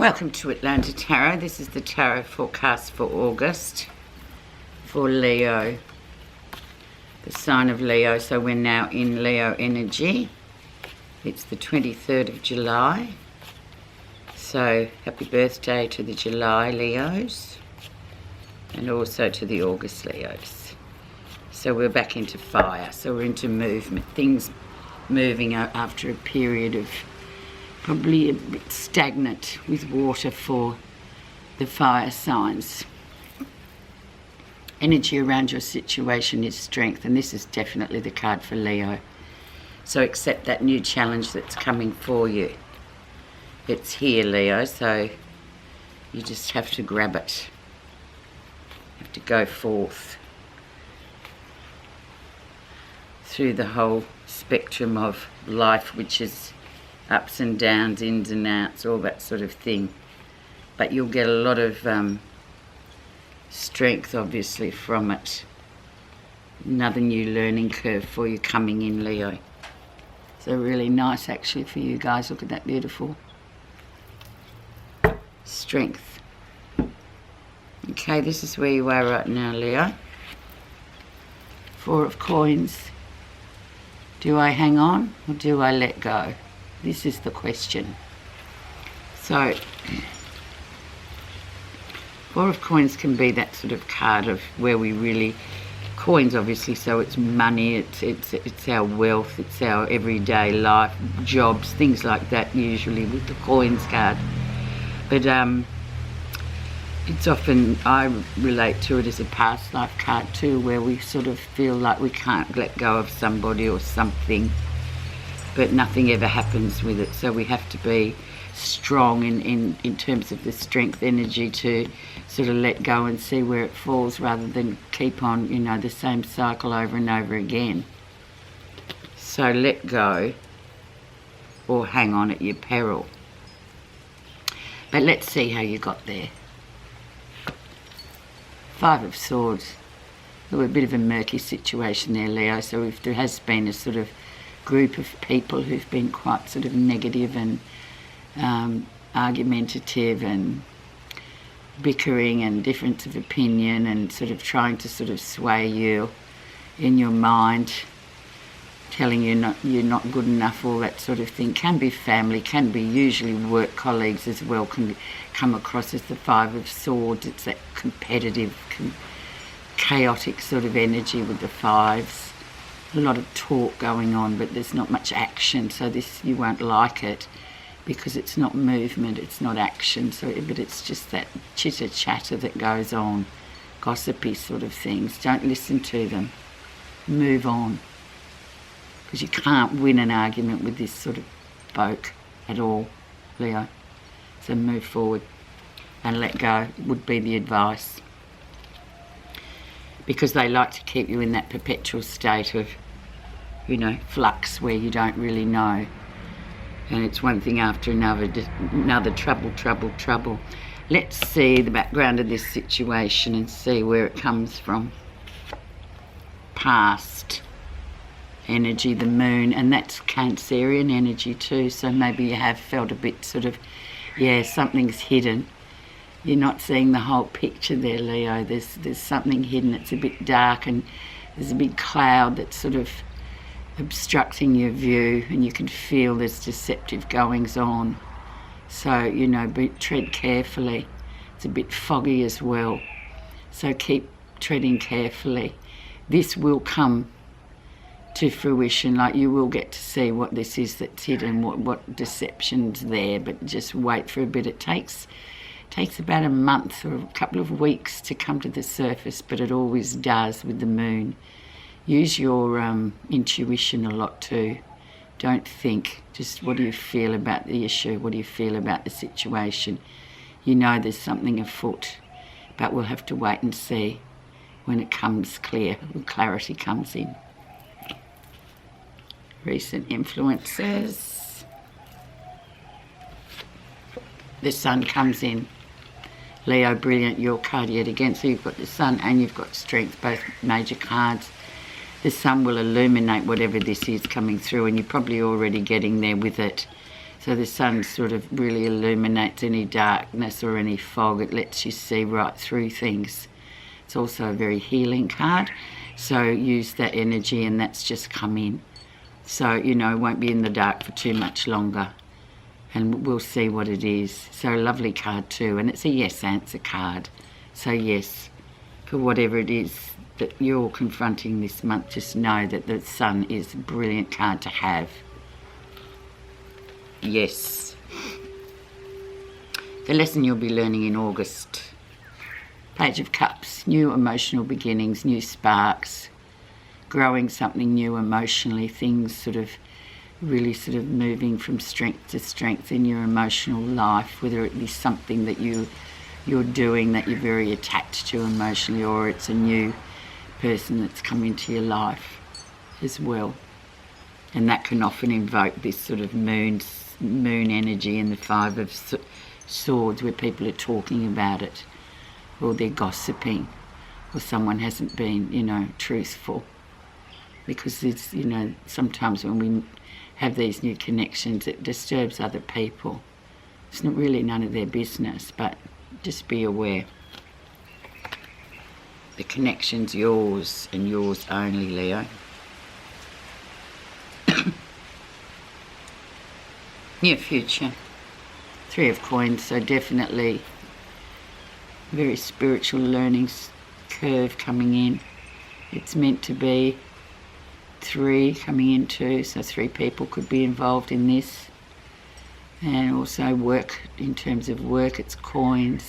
Welcome to Atlanta Tarot. This is the tarot forecast for August for Leo, the sign of Leo. So we're now in Leo energy. It's the 23rd of July. So happy birthday to the July Leos and also to the August Leos. So we're back into fire. So we're into movement, things moving after a period of probably a bit stagnant with water for the fire signs. Energy around your situation is strength, and this is definitely the card for Leo. So accept that new challenge that's coming for you. It's here, Leo, so you just have to grab it. You have to go forth through the whole spectrum of life, which is ups and downs, ins and outs, all that sort of thing. But you'll get a lot of strength, obviously, from it. Another new learning curve for you coming in, Leo. So really nice, actually, for you guys. Look at that beautiful strength. Okay, this is where you are right now, Leo. 4 of coins. Do I hang on or do I let go? This is the question. So, 4 of coins can be that sort of card of where we really, coins obviously, so it's money, it's our wealth, it's our everyday life, jobs, things like that usually with the coins card. But it's often, I relate to it as a past life card too, where we sort of feel like we can't let go of somebody or something, but nothing ever happens with it. So we have to be strong in terms of the strength energy to sort of let go and see where it falls rather than keep on, you know, the same cycle over and over again. So let go or hang on at your peril. But let's see how you got there. 5 of Swords. A bit of a murky situation there, Leo. So if there has been a sort of group of people who've been quite sort of negative and argumentative and bickering and difference of opinion and sort of trying to sort of sway you in your mind, telling you you're not good enough, all that sort of thing. Can be family, can be usually work colleagues as well, can come across as the 5 of Swords. It's that competitive, chaotic sort of energy with the 5s. A lot of talk going on, but there's not much action, so this, you won't like it because it's not movement, it's not action. So but it's just that chitter chatter that goes on, gossipy sort of things. Don't listen to them, move on, because you can't win an argument with this sort of folk at all, Leo. So move forward and let go would be the advice, because they like to keep you in that perpetual state of, you know, flux where you don't really know. And it's one thing after another, trouble. Let's see the background of this situation and see where it comes from. Past energy, the moon, and that's Cancerian energy too. So maybe you have felt a bit sort of, yeah, something's hidden. You're not seeing the whole picture there, Leo. There's something hidden. It's a bit dark and there's a big cloud that's sort of obstructing your view, and you can feel there's deceptive goings on. So, you know, tread carefully. It's a bit foggy as well. So keep treading carefully. This will come to fruition, like you will get to see what this is that's hidden, what deception's there, but just wait for a bit. It takes about a month or a couple of weeks to come to the surface, but it always does with the moon. Use your intuition a lot too. Don't think, just what do you feel about the issue? What do you feel about the situation? You know there's something afoot, but we'll have to wait and see when it comes clear, when clarity comes in. Recent influences. The Sun comes in. Leo, brilliant, your card yet again. So you've got the Sun and you've got Strength, both major cards. The Sun will illuminate whatever this is coming through, and you're probably already getting there with it. So the sun sort of really illuminates any darkness or any fog. It lets you see right through things. It's also a very healing card. So use that energy, and that's just come in. So, you know, it won't be in the dark for too much longer. And we'll see what it is. So a lovely card too. And it's a yes answer card. So yes, for whatever it is that you're confronting this month, just know that the sun is a brilliant card to have. Yes. The lesson you'll be learning in August. Page of Cups, new emotional beginnings, new sparks, growing something new emotionally, things sort of really sort of moving from strength to strength in your emotional life, whether it be something that you're doing that you're very attached to emotionally, or it's a new person that's come into your life as well. And that can often invoke this sort of moon energy in the Five of Swords, where people are talking about it, or they're gossiping, or someone hasn't been, you know, truthful. Because it's, you know, sometimes when we have these new connections, it disturbs other people. It's not really none of their business, but just be aware. The connection's yours and yours only, Leo. Near future. Three of Coins, so definitely very spiritual learning curve coming in. It's meant to be. Three coming in too, so 3 people could be involved in this. And also work, in terms of work, it's coins,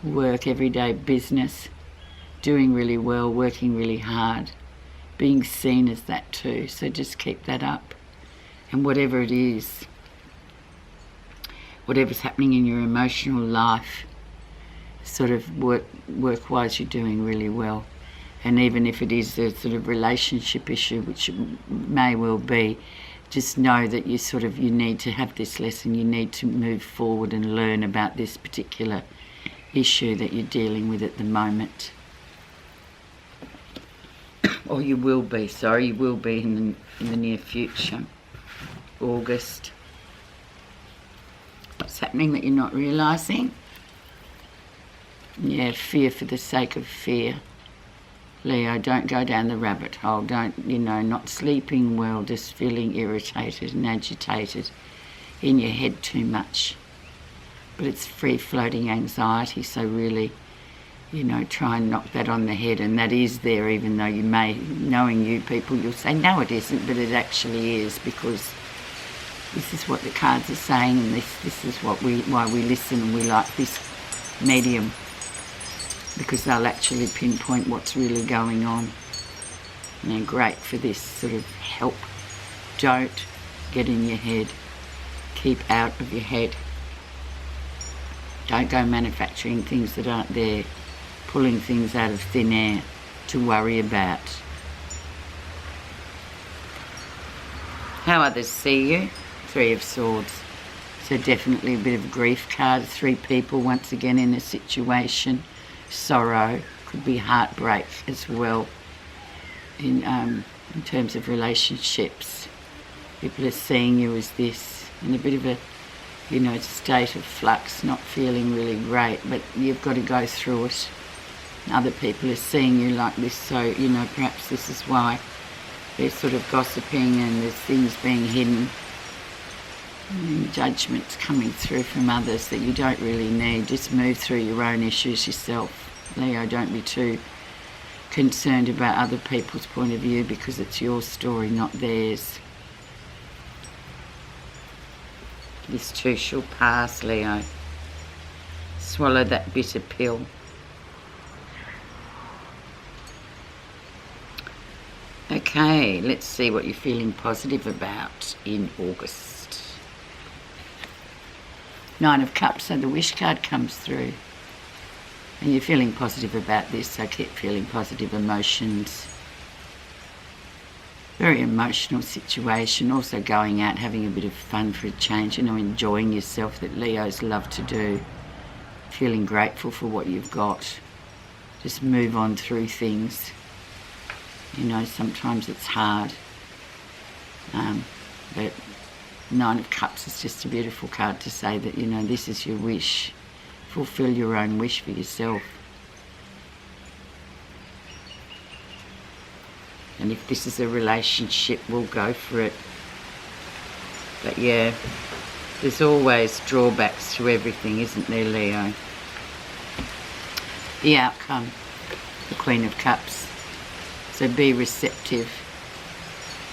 work, everyday business, doing really well, working really hard, being seen as that too, so just keep that up. And whatever it is, whatever's happening in your emotional life, sort of work-wise, you're doing really well. And even if it is a sort of relationship issue, which it may well be, just know that you need to have this lesson. You need to move forward and learn about this particular issue that you're dealing with at the moment. Or you will be, you will be in the near future. August. What's happening that you're not realising? Yeah, fear for the sake of fear. Leo, don't go down the rabbit hole. Don't, you know, not sleeping well, just feeling irritated and agitated in your head too much. But it's free-floating anxiety, so really, you know, try and knock that on the head. And that is there, even though you may, knowing you people, you'll say, no, it isn't, but it actually is, because this is what the cards are saying, and this is why we listen, and we like this medium, because they'll actually pinpoint what's really going on. And they're great for this sort of help. Don't get in your head. Keep out of your head. Don't go manufacturing things that aren't there, pulling things out of thin air to worry about. How others see you? 3 of Swords. So definitely a bit of grief card. 3 people once again in a situation. Sorrow, could be heartbreak as well in terms of relationships. People are seeing you as this in a bit of a, you know, state of flux, not feeling really great, but you've got to go through it. Other people are seeing you like this, so, you know, perhaps this is why they're sort of gossiping and there's things being hidden. And judgments coming through from others that you don't really need. Just move through your own issues yourself. Leo, don't be too concerned about other people's point of view, because it's your story, not theirs. This too shall pass, Leo. Swallow that bitter pill. Okay, let's see what you're feeling positive about in August. 9 of Cups, so the wish card comes through. And you're feeling positive about this, so keep feeling positive emotions. Very emotional situation. Also going out, having a bit of fun for a change, you know, enjoying yourself, that Leos love to do. Feeling grateful for what you've got. Just move on through things. You know, sometimes it's hard. But Nine of Cups is just a beautiful card to say that, you know, this is your wish. Fulfill your own wish for yourself. And if this is a relationship, we'll go for it. But yeah, there's always drawbacks to everything, isn't there, Leo? The outcome, the Queen of Cups. So be receptive.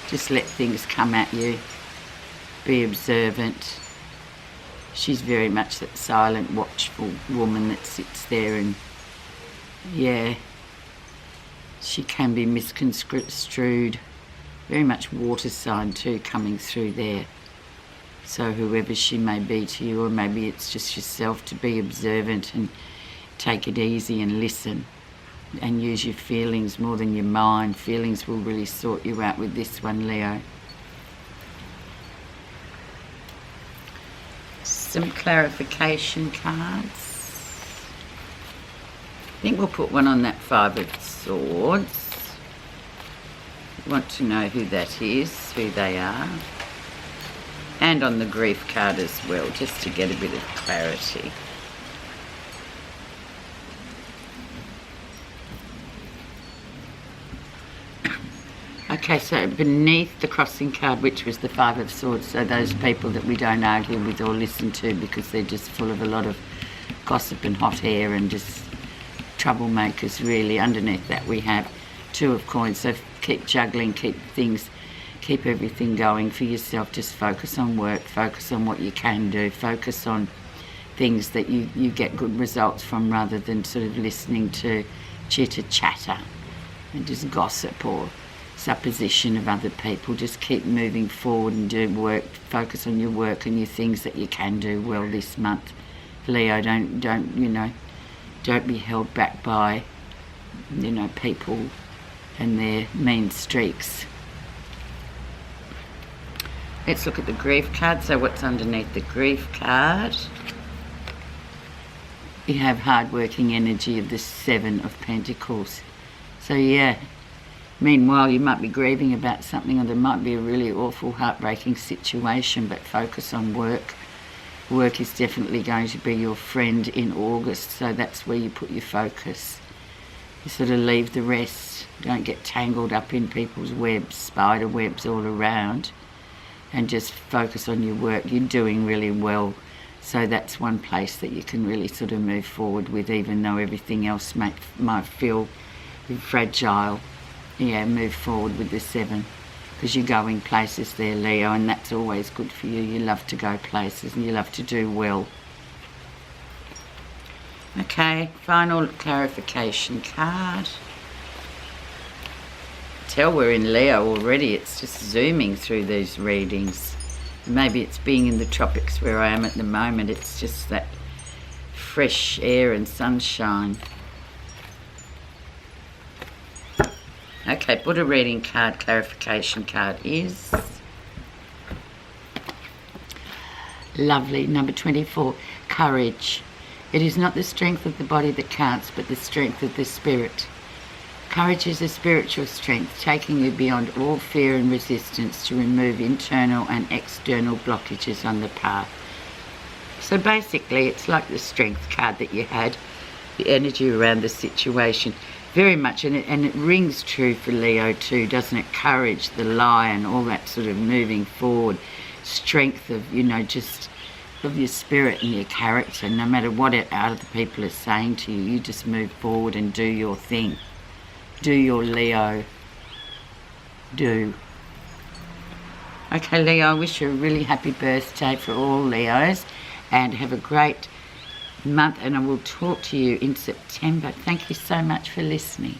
Just let things come at you. Be observant. She's very much that silent, watchful woman that sits there, and yeah, she can be misconstrued. Very much water sign too coming through there. So whoever she may be to you, or maybe it's just yourself, to be observant and take it easy and listen and use your feelings more than your mind. Feelings will really sort you out with this one, Leo. Some clarification cards. I think we'll put one on that Five of Swords. Want to know who that is, who they are. And on the Grief card as well, just to get a bit of clarity. Okay, so beneath the Crossing card, which was the Five of Swords, so those people that we don't argue with or listen to because they're just full of a lot of gossip and hot air and just troublemakers, really. Underneath that we have Two of Coins, so keep juggling, keep everything going for yourself. Just focus on work, focus on what you can do, focus on things that you get good results from, rather than sort of listening to chitter-chatter and just gossip or supposition of other people. Just keep moving forward and do work. Focus on your work and your things that you can do well this month, Leo. Don't be held back by, people and their mean streaks. Let's look at the Grief card. So what's underneath the Grief card? You have hard-working energy of the Seven of Pentacles. So yeah, meanwhile, you might be grieving about something, or there might be a really awful, heartbreaking situation, but focus on work. Work is definitely going to be your friend in August, so that's where you put your focus. You sort of leave the rest. Don't get tangled up in people's webs, spider webs all around, and just focus on your work. You're doing really well, so that's one place that you can really sort of move forward with, even though everything else might feel fragile. Yeah, move forward with the Seven, because you're going places there, Leo, and that's always good for you. You love to go places and you love to do well. Okay, final clarification card. Tell we're in Leo already. It's just zooming through these readings. Maybe it's being in the tropics where I am at the moment. It's just that fresh air and sunshine. Okay, Buddha reading card, clarification card is lovely. Number 24, courage. It is not the strength of the body that counts, but the strength of the spirit. Courage is a spiritual strength, taking you beyond all fear and resistance to remove internal and external blockages on the path. So basically, it's like the strength card that you had, the energy around the situation. Very much, and it rings true for Leo too, doesn't it? Courage, the lion, all that sort of moving forward, strength of, just of your spirit and your character. No matter what other people are saying to you, you just move forward and do your thing. Do your Leo. Do. Okay, Leo, I wish you a really happy birthday for all Leos, and have a great month, and I will talk to you in September. Thank you so much for listening.